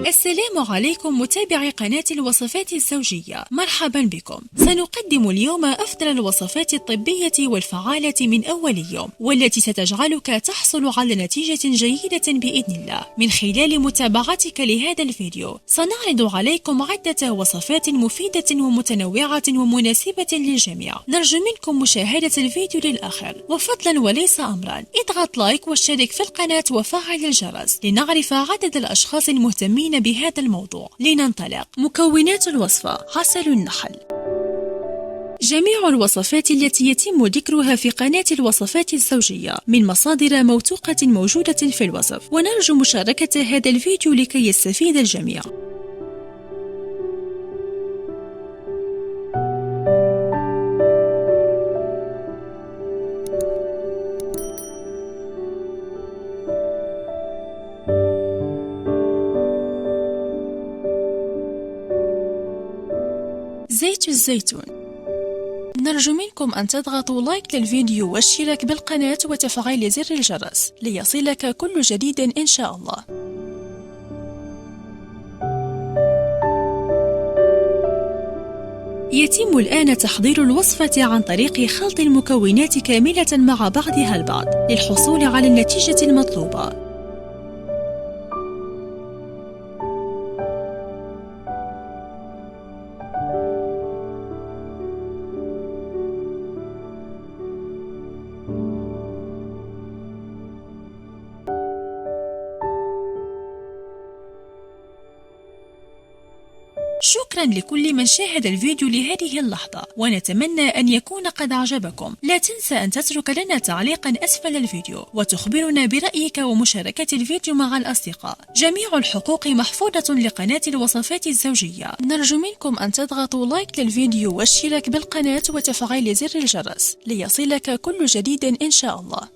السلام عليكم متابعي قناة الوصفات الزوجية، مرحبا بكم. سنقدم اليوم أفضل الوصفات الطبية والفعالة من أول يوم، والتي ستجعلك تحصل على نتيجة جيدة بإذن الله من خلال متابعتك لهذا الفيديو. سنعرض عليكم عدة وصفات مفيدة ومتنوعة ومناسبة للجميع. نرجو منكم مشاهدة الفيديو للآخر، وفضلا وليس أمرا اضغط لايك واشترك في القناة وفعل الجرس لنعرف عدد الأشخاص المهتمين بهذا الموضوع. لننطلق. مكونات الوصفة: عسل النحل. جميع الوصفات التي يتم ذكرها في قناة الوصفات الزوجية من مصادر موثوقة موجودة في الوصف، ونرجو مشاركة هذا الفيديو لكي يستفيد الجميع. زيت الزيتون. نرجو منكم أن تضغطوا لايك للفيديو والاشتراك بالقناة وتفعيل زر الجرس ليصلك كل جديد إن شاء الله. يتم الآن تحضير الوصفة عن طريق خلط المكونات كاملة مع بعضها البعض للحصول على النتيجة المطلوبة. شكرا لكل من شاهد الفيديو لهذه اللحظة، ونتمنى أن يكون قد أعجبكم. لا تنسى أن تترك لنا تعليقا أسفل الفيديو وتخبرنا برأيك ومشاركة الفيديو مع الأصدقاء. جميع الحقوق محفوظة لقناة الوصفات الزوجية. نرجو منكم أن تضغطوا لايك للفيديو والاشتراك بالقناة وتفعيل زر الجرس ليصلك كل جديد إن شاء الله.